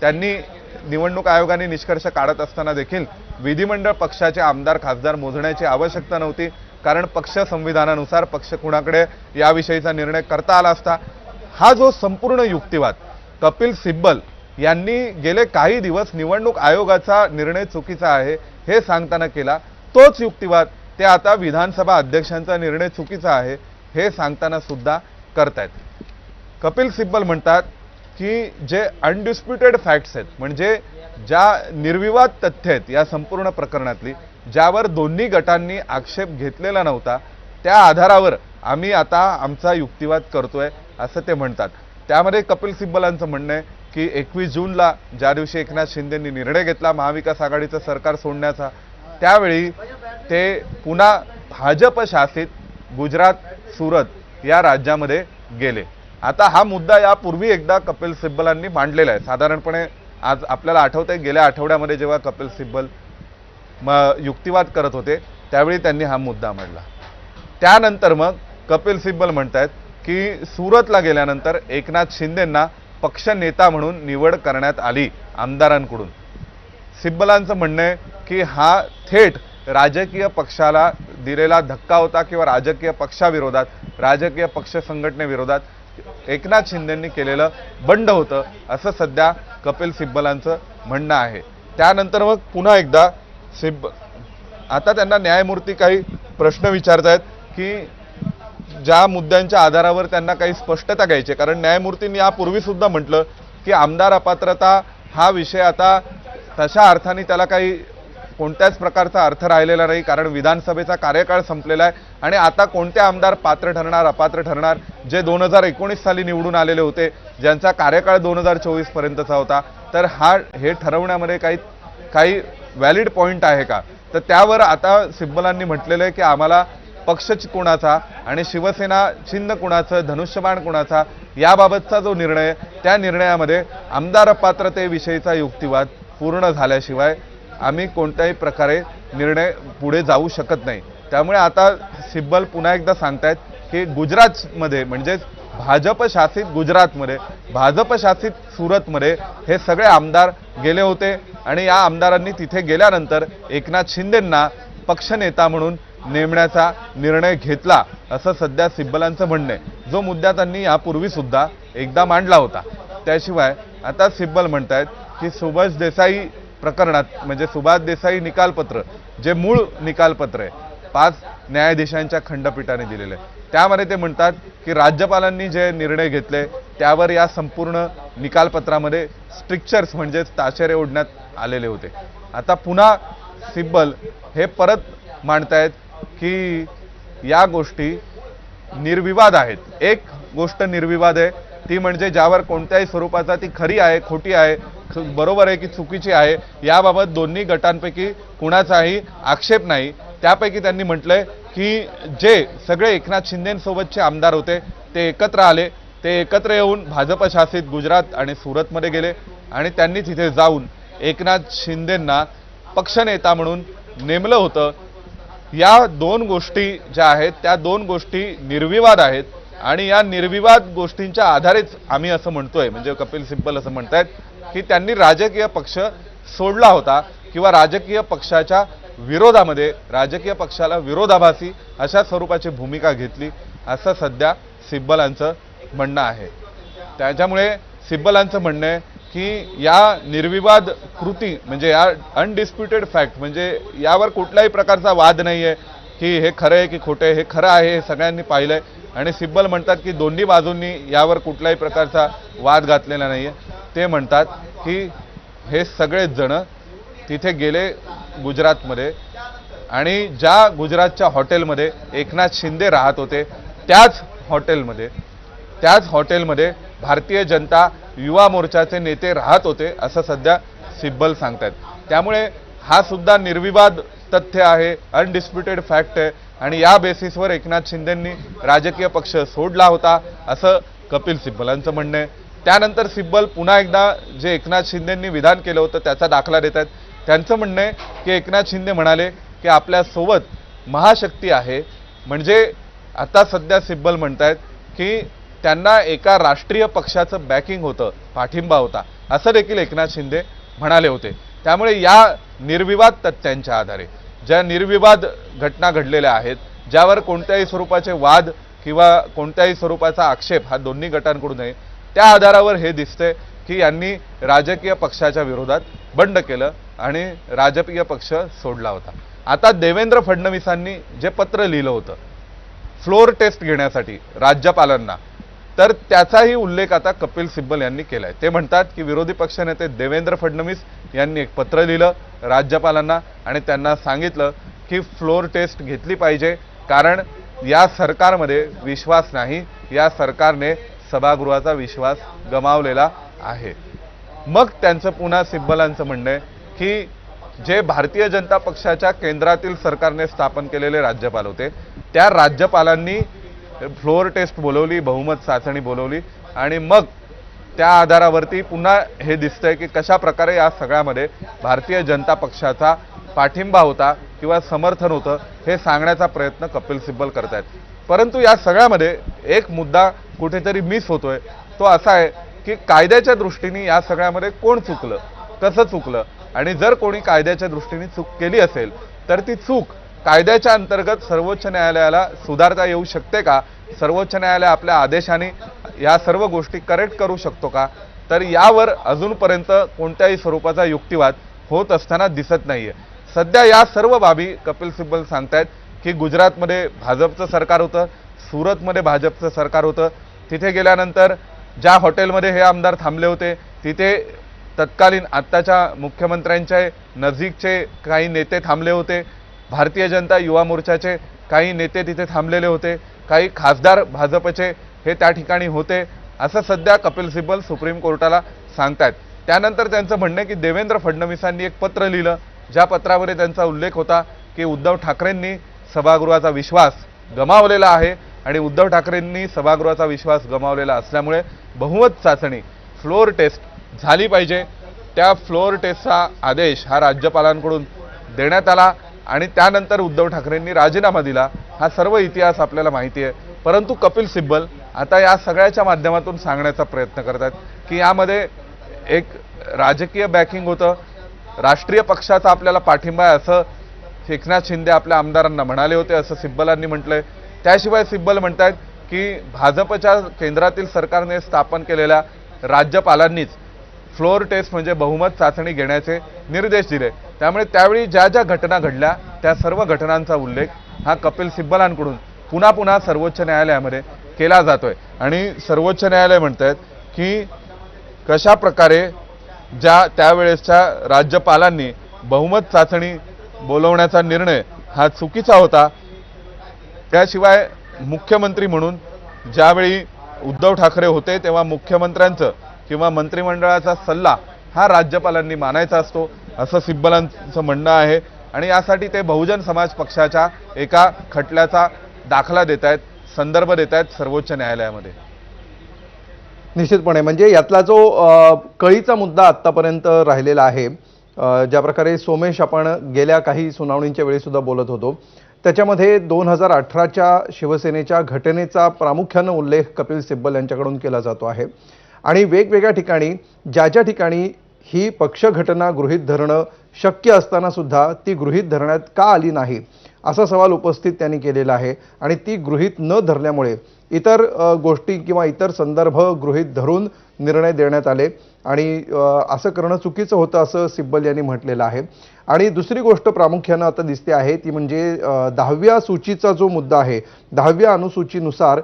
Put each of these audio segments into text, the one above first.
त्यांनी निवडणूक आयोगाने निष्कर्ष काढत असताना देखील विधिमंडळ पक्षाचे आमदार खासदार मोजण्याची आवश्यकता नव्हती, कारण पक्ष संविधानानुसार पक्ष कुणाकडे याविषयीचा निर्णय करता आला असता। हा जो संपूर्ण युक्तिवाद कपिल सिब्बल यांनी गेले काही दिवस निवडणूक आयोगाचा निर्णय चुकीचा आहे हे सांगताना केला, तोच युक्तिवाद ते आता विधानसभा अध्यक्षांचा निर्णय चुकीचा आहे हे सांगताना सुद्धा करतायत। कपिल सिब्बल म्हणतात की जे अनडिस्प्युटेड फॅक्ट्स आहेत, म्हणजे ज्या निर्विवाद तथ्य आहेत या संपूर्ण प्रकरणातली, ज्यावर दोन्ही गटांनी आक्षेप घेतलेला नव्हता, त्या आधारावर आम्ही आता आमचा युक्तिवाद करतोय असं ते म्हणतात। त्यामध्ये कपिल सिब्बलांचं म्हणणं आहे की 21 जूनला ज्या दिवशी एकनाथ शिंदेंनी निर्णय घेतला महाविकास आघाडीचं सरकार सोडण्याचा, त्यावेळी ते पुन्हा भाजप शासित गुजरात सुरत या राज्यामध्ये गेले। आता हा मुद्दा यापूर्वी एकदा कपिल सिब्बलांनी मांडलेला आहे। साधारणपणे आज आपल्याला आठवतंय गेल्या आठवड्यामध्ये जेव्हा कपिल सिब्बल युक्तिवाद करत होते त्यावेळी त्यांनी हा मुद्दा मांडला। त्यानंतर मग कपिल सिब्बल म्हणतात की सुरतला गेल्यानंतर एकनाथ शिंदेंना पक्ष नेता म्हणून निवड करण्यात आली आमदारांकडून। सिब्बलांचं म्हणणं आहे की हा थेट राजकीय पक्षाला दिलेला धक्का होता किंवा राजकीय पक्षाविरोधात, राजकीय पक्ष संघटनेविरोधात एकनाथ शिंदेंनी केलेलं बंड होतं असं सध्या कपिल सिब्बलांचं म्हणणं आहे। त्यानंतर मग पुन्हा एकदा आता त्यांना न्यायमूर्ती काही प्रश्न विचारतायत की ज्या मुद्द्यांच्या आधारावर त्यांना काही स्पष्टता घ्यायची, कारण न्यायमूर्तींनी यापूर्वी सुद्धा म्हटलं की आमदार अपात्रता हा विषय आता तशा अर्थाने त्याला काही कोणत्याच प्रकारचा अर्थ राहिलेला नाही, कारण विधानसभेचा कार्यकाळ संपलेला आहे आणि आता कोणते आमदार पात्र ठरणार अपात्र ठरणार, जे 2019 साली निवडून आलेले होते, ज्यांचा कार्यकाळ 2024 पर्यंतचा होता, तर हे ठरवण्यामध्ये काही व्हॅलिड पॉइंट आहे का? तर त्यावर आता सिब्बलांनी म्हटलेलं आहे की आम्हाला पक्ष कोणाचा आणि शिवसेना चिन्ह कोणाचं, धनुष्यबाण कोणाचा याबाबतचा जो निर्णय त्या निर्णयामध्ये आमदार अपात्रतेविषयीचा युक्तिवाद पूर्ण झाल्याशिवाय आम्ही कोणत्याही प्रकारे निर्णय पुढे जाऊ शकत नाही। त्यामुळे आता सिब्बल पुन्हा एकदा सांगतायत की गुजरातमध्ये म्हणजेच भाजप शासित गुजरातमध्ये, भाजप शासित सुरतमध्ये हे सगळे आमदार गेले होते आणि या आमदारांनी तिथे गेल्यानंतर एकनाथ शिंदेंना पक्षनेता म्हणून नेमण्याचा निर्णय घेतला असं सध्या सिब्बलांचं म्हणणं आहे, जो मुद्दा त्यांनी यापूर्वी सुद्धा एकदा मांडला होता। त्याशिवाय आता सिब्बल म्हणतायत की सुभाष देसाई प्रकरणात, म्हणजे सुभाष देसाई निकालपत्र जे मूळ निकालपत्र आहे 5 न्यायाधीशांच्या खंडपीठाने दिलेलं आहे, त्यामध्ये ते म्हणतात की राज्यपालांनी जे निर्णय घेतले त्यावर या संपूर्ण निकालपत्रामध्ये स्ट्रिक्चर्स म्हणजे ताशेरे ओढण्यात आलेले होते। आता पुन्हा सिब्बल हे परत मांडतायत की या गोष्टी निर्विवाद आहेत। एक गोष्ट निर्विवाद आहे ती म्हणजे ज्यावर कोणत्याही स्वरूपाचा ती खरी आहे खोटी आहे, बरोबर आहे की चुकीची आहे याबाबत दोन्ही गटांपैकी कुणाचाही आक्षेप नाही। त्यापैकी त्यांनी म्हटलंय की जे सगळे एकनाथ शिंदेंसोबतचे आमदार होते ते एकत्र आले, ते एकत्र येऊन भाजप शासित गुजरात आणि सुरतमध्ये गेले आणि त्यांनी तिथे जाऊन एकनाथ शिंदेंना पक्षनेता म्हणून नेमलं होतं। या 2 गोष्टी ज्या आहेत त्या 2 गोष्टी निर्विवाद आहेत आणि या निर्विवाद गोष्टींच्या आधारेच आम्ही असं म्हणतोय, म्हणजे कपिल सिब्बल असं म्हणतायत की त्यांनी राजकीय पक्ष सोडला होता किंवा राजकीय पक्षाच्या विरोधामध्ये, राजकीय पक्षाला विरोधाभासी अशा स्वरूपाची भूमिका घेतली असं सध्या सिब्बलांचं म्हणणं आहे। त्याच्यामुळे सिब्बलांचं म्हणणं आहे की या निर्विवाद कृती म्हणजे या अनडिस्प्युटेड फॅक्ट म्हणजे यावर कुठल्याही प्रकारचा वाद नाही आहे की हे खरं आहे की खोटं आहे, हे खरं आहे हे सगळ्यांनी पाहिलंय आणि सिब्बल म्हणतात की दोन्ही बाजूंनी यावर कुठल्याही प्रकारचा वाद घातलेला नाही आहे। ते म्हणतात की हे सगळेच जण तिथे गेले गुजरातमध्ये आणि ज्या गुजरातच्या हॉटेलमध्ये एकनाथ शिंदे राहत होते त्याच हॉटेलमध्ये भारतीय जनता युवा मोर्चाचे नेते राहत होते असं सध्या सिब्बल सांगतात। त्यामुळे हा सुद्धा निर्विवाद तथ्य आहे, अनडिस्प्युटेड फॅक्ट आहे आणि या बेसिसवर एकनाथ शिंदेंनी राजकीय पक्ष सोडला होता असं कपिल सिब्बलांचं म्हणणं आहे। त्यानंतर सिब्बल पुन्हा एकदा जे एकनाथ शिंदेंनी विधान केलं होतं त्याचा दाखला देत आहेत। त्यांचं म्हणणं आहे की एकनाथ शिंदे म्हणाले की आपल्या सोबत महाशक्ती आहे, म्हणजे आता सध्या सिब्बल म्हणतायत की त्यांना एका राष्ट्रीय पक्षाचं बॅकिंग होतं, पाठिंबा होता, असं देखील एकनाथ शिंदे म्हणाले होते। त्यामुळे या निर्विवाद तथ्यांच्या आधारे ज्या निर्विवाद घटना घडलेल्या आहेत, ज्यावर कोणत्याही स्वरूपाचे वाद किंवा कोणत्याही स्वरूपाचा आक्षेप हा दोन्ही गटांकडून आहे, त्या आधारावर हे दिसते की यांनी राजकीय पक्षाच्या विरोधात बंड केलं आणि राजकीय पक्ष सोडला होता। आता देवेंद्र फडणवीसांनी जे पत्र लिहिलं होतं फ्लोर टेस्ट घेण्यासाठी राज्यपालांना, तर त्याचाही उल्लेख आता कपिल सिब्बल यांनी केलाय। ते म्हणतात की विरोधी पक्षनेते देवेंद्र फडणवीस यांनी एक पत्र लिहिलं राज्यपालांना आणि त्यांना सांगितलं की फ्लोर टेस्ट घेतली पाहिजे, कारण या सरकारमध्ये विश्वास नाही, या सरकारने सभागृहाचा विश्वास गमावलेला आहे। मग त्यांचं पुन्हा सिब्बलांचं म्हणणं आहे की जे भारतीय जनता पक्षाच्या केंद्रातील सरकारने स्थापन केलेले राज्यपाल होते, त्या राज्यपालांनी फ्लोर टेस्ट बोलवली, बहुमत चाचणी बोलवली आणि मग त्या आधारावरती पुन्हा हे दिसतंय की कशा प्रकारे या सगळ्यामध्ये भारतीय जनता पक्षाचा पाठिंबा होता किंवा समर्थन होतं हे सांगण्याचा प्रयत्न कपिल सिब्बल करतायत। परंतु या सगळ्यामध्ये एक मुद्दा कुठेतरी मिस होतोय, तो असा आहे की कायद्याच्या दृष्टीने या सगळ्यामध्ये कोण चुकलं, कसं चुकलं, आणि जर कोणी कायद्याच्या दृष्टीने चूक केली असेल तर ती चूक कायद्याच्या अंतर्गत सर्वोच्च न्यायालयाला सुधारता येऊ शकते का? सर्वोच्च न्यायालय आपल्या आदेशाने या सर्व गोष्टी करेक्ट करू शकतो का? तर यावर अजूनपर्यंत कोणत्याही स्वरूपाचा युक्तिवाद होत असताना दिसत नाहीये। सध्या या सर्व बाबी कपिल सिब्बल सांगतायत की गुजरातमध्ये भाजपचं सरकार होतं, सुरतमध्ये भाजपचं सरकार होतं, तिथे गेल्यानंतर ज्या हॉटेलमध्ये हे आमदार थांबले होते तिथे तत्कालीन आत्ताच्या मुख्यमंत्र्यांचे नजीकचे काही नेते थांबले होते, भारतीय जनता युवा मोर्चाचे काही नेते तिथे थांबलेले होते, काही खासदार भाजपचे हे त्या ठिकाणी होते, असं सध्या कपिल सिब्बल सुप्रीम कोर्टाला सांगतायत। त्यानंतर त्यांचं म्हणणं आहे की देवेंद्र फडणवीसांनी एक पत्र लिहिलं, ज्या पत्रामध्ये त्यांचा उल्लेख होता की उद्धव ठाकरेंनी सभागृहाचा विश्वास गमावलेला आहे आणि उद्धव ठाकरेंनी सभागृहाचा विश्वास गमावलेला असल्यामुळे बहुमत चाचणी फ्लोर टेस्ट झाली पाहिजे। त्या फ्लोर टेस्टचा आदेश हा राज्यपालांकडून देण्यात आला आणि त्यानंतर उद्धव ठाकरेंनी राजीनामा दिला। हा सर्व इतिहास आपल्याला माहिती आहे, परंतु कपिल सिब्बल आता या सगळ्याच्या माध्यमातून सांगण्याचा प्रयत्न करतात की यामध्ये एक राजकीय बॅकिंग होतं, राष्ट्रीय पक्षाचा आपल्याला पाठिंबा आहे असं एकनाथ शिंदे आपल्या आमदारांना म्हणाले होते, असं सिब्बलांनी म्हटलंय। त्याशिवाय सिब्बल म्हणतात की भाजपच्या केंद्रातील सरकारने स्थापन केलेल्या राज्यपालांनीच फ्लोर टेस्ट म्हणजे बहुमत चाचणी घेण्याचे निर्देश दिले। त्यामुळे त्यावेळी ज्या ज्या घटना घडल्या त्या सर्व घटनांचा उल्लेख हा कपिल सिब्बलांकडून पुन्हा पुन्हा सर्वोच्च न्यायालयामध्ये केला जातोय आणि सर्वोच्च न्यायालय म्हणतात की कशा प्रकारे ज्या त्यावेळेसच्या राज्यपालांनी बहुमत चाचणी बोलवण्याचा निर्णय हा चुकीचा होता। त्याशिवाय मुख्यमंत्री म्हणून ज्यावेळी उद्धव ठाकरे होते तेव्हा मुख्यमंत्र्यांचं किंवा मंत्रिमंडळाचा सल्ला हा राज्यपालांनी मानायचा असतो, असं सिब्बलांचं म्हणणं आहे आणि यासाठी ते बहुजन समाज पक्षाच्या एका खटल्याचा दाखला देत आहेत, संदर्भ देत आहेत सर्वोच्च न्यायालयामध्ये। निश्चितपणे म्हणजे यातला जो कळीचा मुद्दा आतापर्यंत राहिलेला आहे, ज्या प्रकारे सोमेश आपण गेल्या काही सुनावणींच्या वेळी सुद्धा बोलत होतो, त्याच्यामध्ये 2018च्या शिवसेनेच्या घटनेचा प्रामुख्याने उल्लेख कपिल सिब्बल यांच्याकडून केला जातो आहे आणि वेगवेगळ्या ठिकाणी ज्या ज्या ठिकाणी ही पक्षघटना गृहीत धरणं शक्य असताना सुद्धा ती गृहीत धरण्यात का आली नाही असा सवाल उपस्थित त्यांनी केलेला आहे आणि ती गृहीत न धरल्यामुळे इतर गोष्टी किंवा इतर संदर्भ गृहीत धरून निर्णय देण्यात आले आणि असं करणं चुकीचं होतं असं सिब्बल यांनी म्हटलेलं आहे। आणि दुसरी गोष्ट प्रामुख्याने आता दिसते आहे ती म्हणजे 10व्या सूचीचा जो मुद्दा आहे, 10व्या अनुसूचीनुसार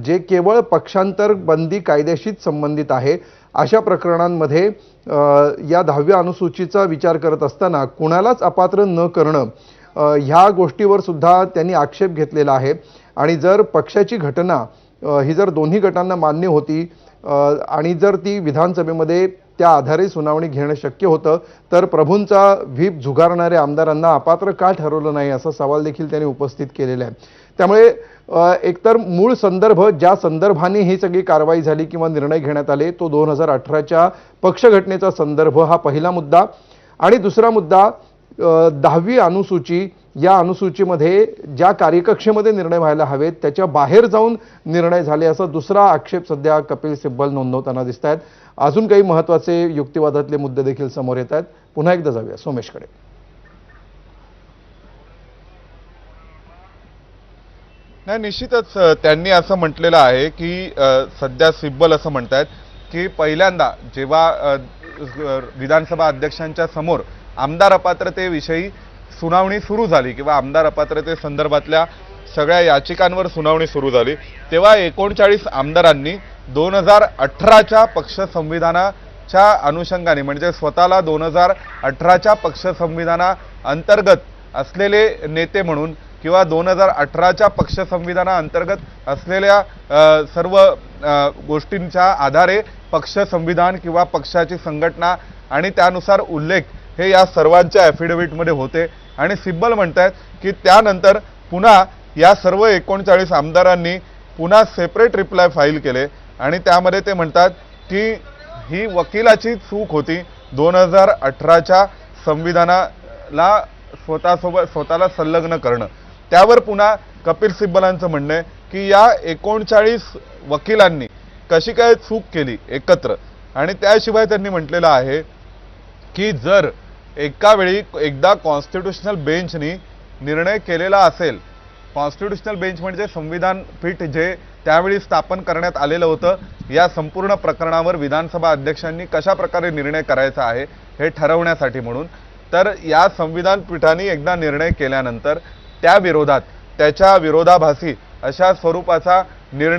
जे केवळ पक्षांतर बंदी कायद्याशीच संबंधित आहे अशा प्रकरणांमध्ये या 10व्या अनुसूचीचा विचार करत असताना कुणालाच अपात्र न करणं ह्या गोष्टीवर सुद्धा त्यांनी आक्षेप घेतलेला आहे आणि जर पक्षाची घटना ही जर दोन्ही गटांना मान्य होती आणि जर ती विधानसभेमध्ये त्या आधारे सुनावणी घेणं शक्य होतं तर प्रभूंचा व्हीप झुगारणाऱ्या आमदारांना अपात्र का ठरवलं नाही असा सवाल देखील त्यांनी उपस्थित केलेला आहे। त्यामुळे एकतर मूळ संदर्भ ज्या संदर्भाने ही सगळी कारवाई झाली किंवा निर्णय घेण्यात आले तो 2018च्या पक्षघटनेचा संदर्भ हा पहिला मुद्दा आणि दुसरा मुद्दा 10वी अनुसूची या अनुसूचीमध्ये ज्या कार्यकक्षेमध्ये निर्णय व्हायला हवेत त्याच्या बाहेर जाऊन निर्णय झाले असा दुसरा आक्षेप सध्या कपिल सिब्बल नोंदवताना दिसत आहेत. अजून काही महत्त्वाचे युक्तिवादातले मुद्दे देखील समोर येत आहेत. पुन्हा एकदा जाऊया सोमेशकडे. नाही, निश्चितच त्यांनी असं म्हटलेलं आहे की सध्या सिब्बल असं म्हणतायत की पहिल्यांदा जेव्हा विधानसभा अध्यक्षांच्या समोर आमदार अपात्रतेविषयी सुनावणी सुरू झाली किंवा आमदार अपात्रते संदर्भातल्या सगळ्या याचिकांवर सुनावणी सुरू झाली, तेव्हा 39 आमदारांनी 2018च्या पक्ष संविधानाच्या अनुषंगाने म्हणजे स्वतःला 2018च्या पक्ष संविधाना अंतर्गत असलेले नेते म्हणून किंवा 2018च्या पक्ष संविधाना अंतर्गत असलेल्या सर्व गोष्टींच्या आधारे पक्ष संविधान किंवा पक्षाची संघटना आणि त्यानुसार उल्लेख हे या सर्वांच्या ॲफिडेव्हिटमध्ये होते. आणि सिब्बल म्हणतात की त्यानंतर पुन्हा या सर्व 39 आमदारांनी पुन्हा सेपरेट रिप्लाय फाईल केले आणि त्यामध्ये ते म्हणतात की ही वकिलाची चूक होती. 2018च्या संविधानाला स्वतःला संलग्न करणं. त्यावर पुन्हा कपिल सिब्बलांचं म्हणणं आहे की या 39 वकिलांनी कशी काय चूक केली एकत्र. आणि त्याशिवाय त्यांनी म्हटलेलं आहे की जर एका वेळी एकदा कॉन्स्टिट्यूशनल बेंचनी निर्णय केलेला असेल, कॉन्स्टिट्यूशनल बेंच म्हणजे संविधान पीठ जे त्यावेळी स्थापन करण्यात आलेलं होतं, या संपूर्ण प्रकरणावर विधानसभा अध्यक्षांनी कशा प्रकारे निर्णय करायचा आहे हे ठरवण्यासाठी म्हणून, तर या संविधान पीठाने एकदा निर्णय केल्यानंतर त्या विरोधात त्याच्या विरोधाभासी अशा स्वरूपाचा निर्णय